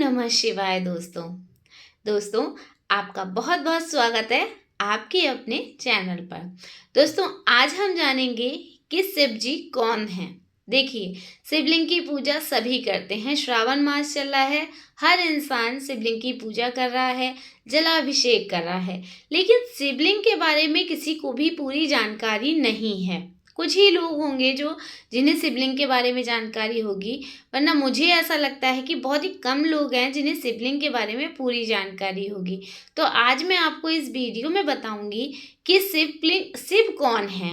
नमः शिवाय दोस्तों। दोस्तों, आपका बहुत बहुत स्वागत है आपके अपने चैनल पर। दोस्तों, आज हम जानेंगे कि शिव जी कौन हैं। देखिए, शिवलिंग की पूजा सभी करते हैं। श्रावण मास चल रहा है, हर इंसान शिवलिंग की पूजा कर रहा है, जलाभिषेक कर रहा है। लेकिन शिवलिंग के बारे में किसी को भी पूरी जानकारी नहीं है। कुछ ही लोग होंगे जिन्हें शिवलिंग के बारे में जानकारी होगी, वरना मुझे ऐसा लगता है कि बहुत ही कम लोग हैं जिन्हें शिवलिंग के बारे में पूरी जानकारी होगी। तो आज मैं आपको इस वीडियो में बताऊंगी कि शिव कौन है,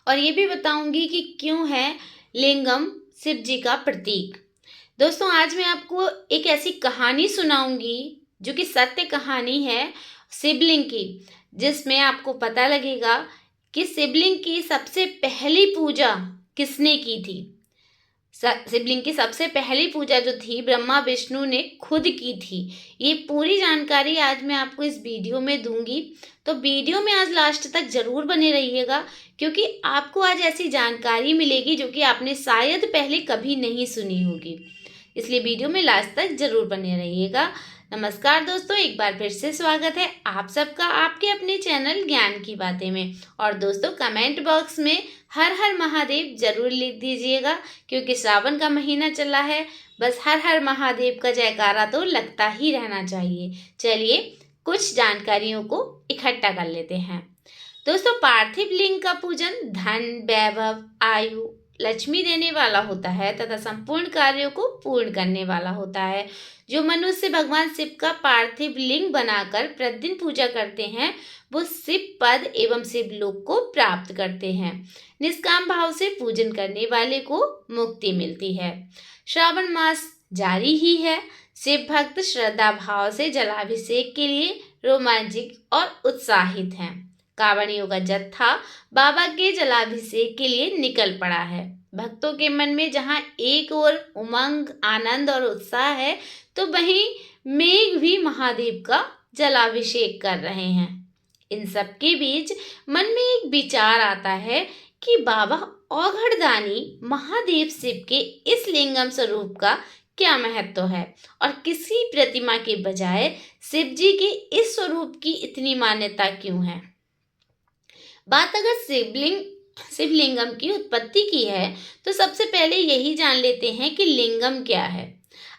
और ये भी बताऊंगी कि क्यों है लिंगम शिव जी का प्रतीक। दोस्तों, आज मैं आपको एक ऐसी कहानी सुनाऊंगी जो कि सत्य कहानी है शिवलिंग की, जिसमें आपको पता लगेगा कि शिवलिंग की सबसे पहली पूजा किसने की थी। शिवलिंग की सबसे पहली पूजा जो थी ब्रह्मा विष्णु ने खुद की थी। ये पूरी जानकारी आज मैं आपको इस वीडियो में दूंगी, तो वीडियो में आज लास्ट तक जरूर बने रहिएगा, क्योंकि आपको आज ऐसी जानकारी मिलेगी जो कि आपने शायद पहले कभी नहीं सुनी होगी। इसलिए वीडियो में लास्ट तक जरूर बने रहिएगा। नमस्कार दोस्तों, एक बार फिर से स्वागत है आप सबका आपके अपने चैनल ज्ञान की बातें में। और दोस्तों, कमेंट बॉक्स में हर हर महादेव जरूर लिख दीजिएगा, क्योंकि श्रावण का महीना चला है। बस हर हर महादेव का जयकारा तो लगता ही रहना चाहिए। चलिए कुछ जानकारियों को इकट्ठा कर लेते हैं। दोस्तों, पार्थिव लिंग का पूजन धन, वैभव, आयु, लक्ष्मी देने वाला होता है तथा संपूर्ण कार्यों को पूर्ण करने वाला होता है। जो मनुष्य भगवान शिव का पार्थिव लिंग बनाकर प्रतिदिन पूजा करते हैं, वो शिव पद एवं शिव लोक को प्राप्त करते हैं। निष्काम भाव से पूजन करने वाले को मुक्ति मिलती है। श्रावण मास जारी ही है। शिव भक्त श्रद्धा भाव से जलाभिषेक के लिए रोमांचित और उत्साहित हैं। कांवड़ियों का जत्था बाबा के जलाभिषेक के लिए निकल पड़ा है। भक्तों के मन में जहां एक ओर उमंग, आनंद और उत्साह है, तो वहीं मेघ भी महादेव का जलाभिषेक कर रहे हैं। इन सब के बीच मन में एक विचार आता है कि बाबा औघड़दानी महादेव शिव के इस लिंगम स्वरूप का क्या महत्व है, और किसी प्रतिमा के बजाय शिव जी के इस स्वरूप की इतनी मान्यता क्यों है। बात अगर शिवलिंगम की उत्पत्ति की है, तो सबसे पहले यही जान लेते हैं कि लिंगम क्या है।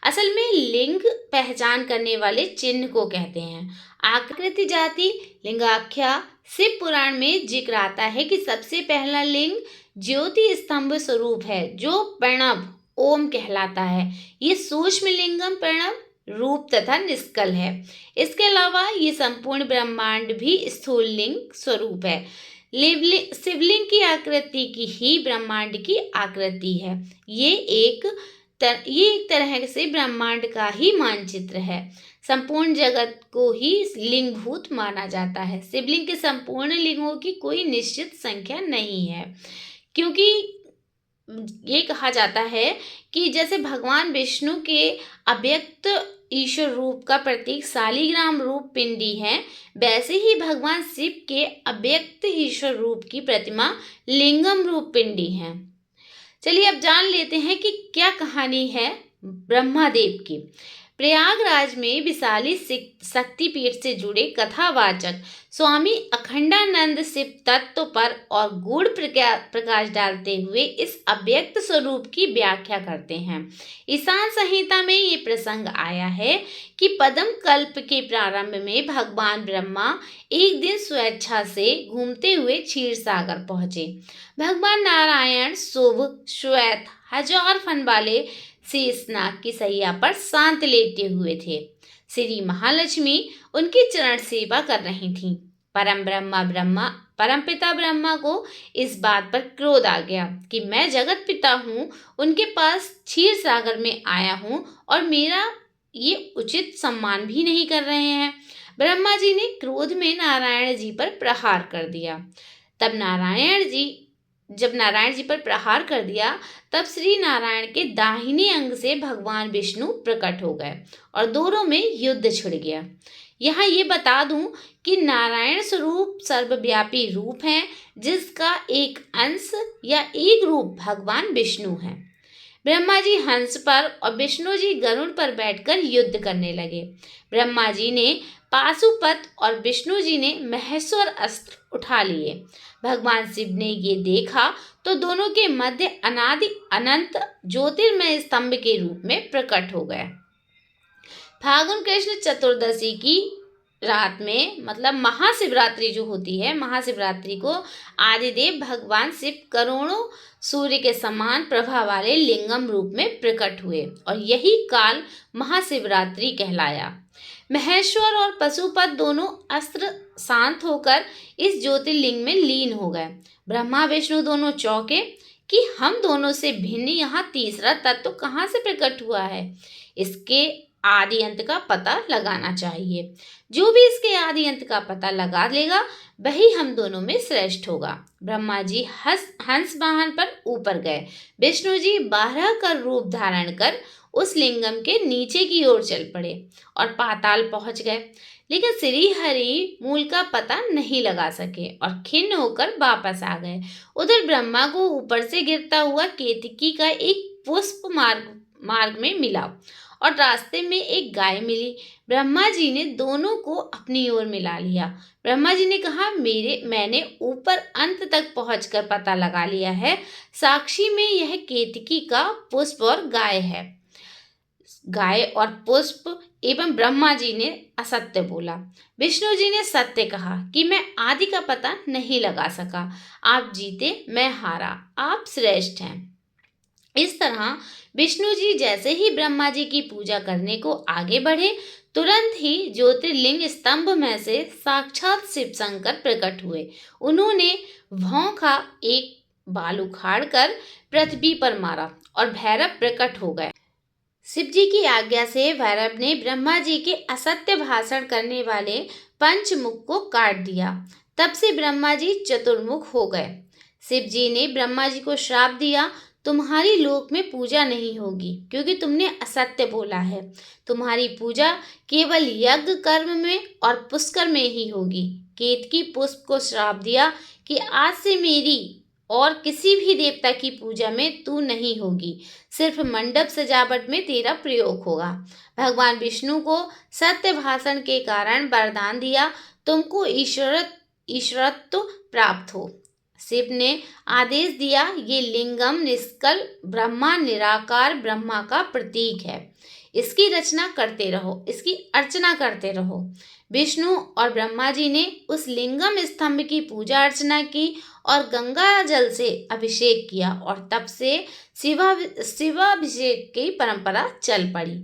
असल में लिंग पहचान करने वाले चिन्ह को कहते हैं। आकृति जाति लिंगाख्या शिव पुराण में जिक्र आता है कि सबसे पहला लिंग ज्योति स्तंभ स्वरूप है, जो प्रणव ओम कहलाता है। ये सूक्ष्म लिंगम प्रणव रूप तथा निष्कल है। इसके अलावा ये संपूर्ण ब्रह्मांड भी स्थूल लिंग स्वरूप है। शिवलिंग की आकृति की ही ब्रह्मांड की आकृति है। ये एक तरह से ब्रह्मांड का ही मानचित्र है। संपूर्ण जगत को ही लिंगभूत माना जाता है। शिवलिंग के संपूर्ण लिंगों की कोई निश्चित संख्या नहीं है, क्योंकि ये कहा जाता है कि जैसे भगवान विष्णु के अव्यक्त ईश्वर रूप का प्रतीक शालिग्राम रूप पिंडी है, वैसे ही भगवान शिव के अव्यक्त ईश्वर रूप की प्रतिमा लिंगम रूप पिंडी है। चलिए अब जान लेते हैं कि क्या कहानी है ब्रह्मादेव की। प्रयागराज में विशाली शक्तिपीठ से जुड़े कथावाचक स्वामी अखंडानंद शिव तत्व पर और गूढ़ प्रकाश डालते हुए इस अव्यक्त स्वरूप की व्याख्या करते हैं। ईशान संहिता में ये प्रसंग आया है कि पद्म कल्प के प्रारंभ में भगवान ब्रह्मा एक दिन स्वेच्छा से घूमते हुए क्षीर सागर पहुंचे। भगवान नारायण शुभ श्वेत 1000 फन वाले शेषनाग की सैया पर शांत लेटे हुए थे। श्री महालक्ष्मी उनकी चरण सेवा कर रही थीं। परमपिता ब्रह्मा को इस बात पर क्रोध आ गया कि मैं जगत पिता हूँ, उनके पास क्षीर सागर में आया हूँ और मेरा ये उचित सम्मान भी नहीं कर रहे हैं। ब्रह्मा जी ने क्रोध में नारायण जी पर प्रहार कर दिया। जब नारायण जी पर प्रहार कर दिया, तब श्री नारायण के दाहिने अंग से भगवान विष्णु प्रकट हो गए और दोनों में युद्ध छिड़ गया। यहाँ ये बता दूं कि नारायण स्वरूप सर्वव्यापी रूप है, जिसका एक अंश या एक रूप भगवान विष्णु है। ब्रह्मा जी हंस पर और विष्णु जी गरुड़ पर बैठकर युद्ध करने लगे। ब्रह्मा जी ने पाशुपत और विष्णु जी ने महेश्वर अस्त्र उठा लिए। भगवान शिव ने ये देखा तो दोनों के मध्य अनादि अनंत ज्योतिर्मय स्तंभ के रूप में प्रकट हो गए। फागुन कृष्ण चतुर्दशी की रात में, मतलब महाशिवरात्रि जो होती है, महाशिवरात्रि को आदिदेव भगवान शिव करोड़ों सूर्य के समान प्रभा वाले लिंगम रूप में प्रकट हुए और यही काल महाशिवरात्रि कहलाया। महेश्वर और पशुपत दोनों अस्त्र शांत होकर इस ज्योतिर्लिंग में लीन हो गए। ब्रह्मा विष्णु दोनों चौंके कि हम दोनों से भिन्न यहाँ तीसरा तत्व कहाँ से प्रकट हुआ है। इसके आदि अंत का पता लगाना चाहिए। जो भी इसके आदि अंत का पता लगा लेगा वही हम दोनों में श्रेष्ठ होगा। ब्रह्मा जी हंस वाहन पर ऊपर गए। विष्णु जी 12 का रूप धारण कर उस लिंगम के नीचे की ओर चल पड़े और पाताल पहुंच गए, लेकिन श्री हरि मूल का पता नहीं लगा सके और खिन्न होकर वापस आ गए। उधर ब्रह्मा को ऊपर से गिरता हुआ केतकी का एक पुष्प मार्ग में मिला और रास्ते में एक गाय मिली। ब्रह्मा जी ने दोनों को अपनी ओर मिला लिया। ब्रह्मा जी ने कहा, मैंने ऊपर अंत तक पहुंचकर पता लगा लिया है। साक्षी में यह केतकी का पुष्प और गाय है। गाय और पुष्प एवं ब्रह्मा जी ने असत्य बोला। विष्णु जी ने सत्य कहा कि मैं आदि का पता नहीं लगा सका। आप जीते, मैं हारा, आप श्रेष्ठ हैं। इस तरह विष्णु जी जैसे ही ब्रह्मा जी की पूजा करने को आगे बढ़े, तुरंत ही ज्योतिर्लिंग स्तंभ में से साक्षात शिव शंकर प्रकट हुए। उन्होंने भौं का एक बाल उखाड़कर पृथ्वी पर मारा और भैरव प्रकट हो गए। शिव जी की आज्ञा से भैरव ने ब्रह्मा जी के असत्य भाषण करने वाले पंचमुख को काट दिया। तब से ब्रह्मा जी चतुर्मुख हो गए। शिव जी ने ब्रह्मा जी को श्राप दिया, तुम्हारी लोक में पूजा नहीं होगी क्योंकि तुमने असत्य बोला है। तुम्हारी पूजा केवल यज्ञ कर्म में और पुष्कर में ही होगी। केतकी पुष्प को श्राप दिया कि आज से मेरी और किसी भी देवता की पूजा में तू नहीं होगी, सिर्फ मंडप सजावट में तेरा प्रयोग होगा। भगवान विष्णु को सत्य भाषण के कारण वरदान दिया, तुमको ईश्वरत्व प्राप्त हो। शिव ने आदेश दिया, ये लिंगम निष्कल ब्रह्मा निराकार ब्रह्मा का प्रतीक है। इसकी रचना करते रहो, इसकी अर्चना करते रहो। विष्णु और ब्रह्मा जी ने उस लिंगम स्तंभ की पूजा अर्चना की और गंगा जल से अभिषेक किया और तब से शिवाभिषेक की परंपरा चल पड़ी।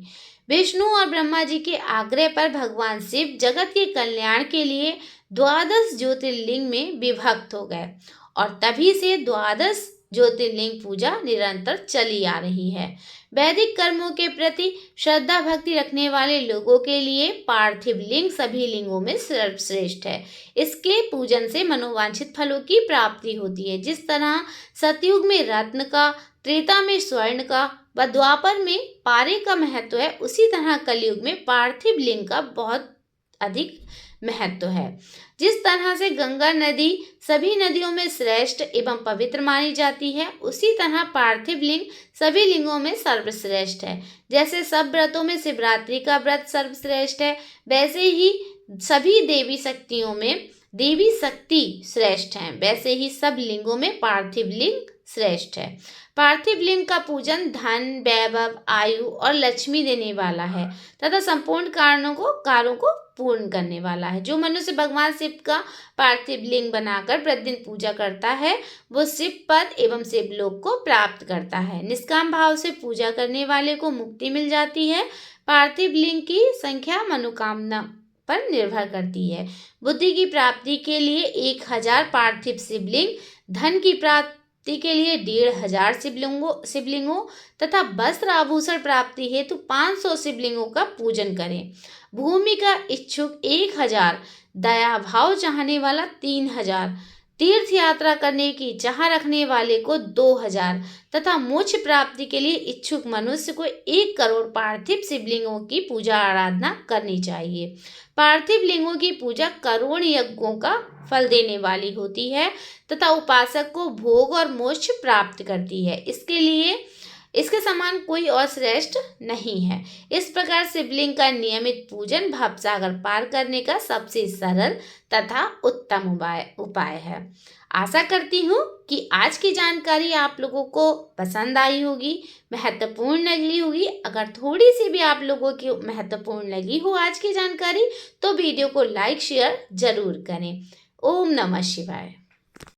विष्णु और ब्रह्मा जी के आग्रह पर भगवान शिव जगत के कल्याण के लिए 12 ज्योतिर्लिंग में विभक्त हो गए और तभी से 12 ज्योतिर्लिंग पूजा निरंतर चली आ रही है। वैदिक कर्मों के प्रति श्रद्धा भक्ति रखने वाले लोगों के लिए पार्थिव लिंग सभी लिंगों में सर्वश्रेष्ठ है। इसके पूजन से मनोवांछित फलों की प्राप्ति होती है। जिस तरह सतयुग में रत्न का, त्रेता में स्वर्ण का व द्वापर में पारे का महत्व है, उसी तरह कलयुग में पार्थिव लिंग का बहुत अधिक महत्व है। जिस तरह से गंगा नदी सभी नदियों में श्रेष्ठ एवं पवित्र मानी जाती है, उसी तरह पार्थिव लिंग सभी लिंगों में सर्वश्रेष्ठ है। जैसे सब व्रतों में शिवरात्रि का व्रत सर्वश्रेष्ठ है, वैसे ही सभी देवी शक्तियों में देवी शक्ति श्रेष्ठ हैं, वैसे ही सब लिंगों में पार्थिव लिंग श्रेष्ठ है। पार्थिव लिंग का पूजन धन, वैभव, आयु और लक्ष्मी देने वाला है तथा संपूर्ण कार्यों को पूर्ण करने वाला है। जो मनुष्य भगवान शिव का पार्थिव लिंग बनाकर प्रतिदिन पूजा करता है, वो शिव पद एवं शिवलोक को प्राप्त करता है। निष्काम भाव से पूजा करने वाले को मुक्ति मिल जाती है। पार्थिव लिंग की संख्या मनोकामना पर निर्भर करती है। बुद्धि की प्राप्ति के लिए 1000 पार्थिव शिवलिंग, धन की प्राप्ति के लिए 1500 शिवलिंगों तथा वस्त्र आभूषण प्राप्ति हेतु 500 शिवलिंगों का पूजन करें। भूमि का इच्छुक 1000, दया भाव चाहने वाला 3000, तीर्थ यात्रा करने की चाह रखने वाले को 2000 तथा मोक्ष प्राप्ति के लिए इच्छुक मनुष्य को 1 करोड़ पार्थिव शिवलिंगों की पूजा आराधना करनी चाहिए। पार्थिव लिंगों की पूजा करोड़ यज्ञों का फल देने वाली होती है तथा उपासक को भोग और मोक्ष प्राप्त करती है। इसके समान कोई और श्रेष्ठ नहीं है। इस प्रकार शिवलिंग का नियमित पूजन भवसागर पार करने का सबसे सरल तथा उत्तम उपाय है। आशा करती हूँ कि आज की जानकारी आप लोगों को पसंद आई होगी, महत्वपूर्ण लगी होगी। अगर थोड़ी सी भी आप लोगों की महत्वपूर्ण लगी हो आज की जानकारी तो वीडियो को लाइक शेयर जरूर करें। ओम नमः शिवाय।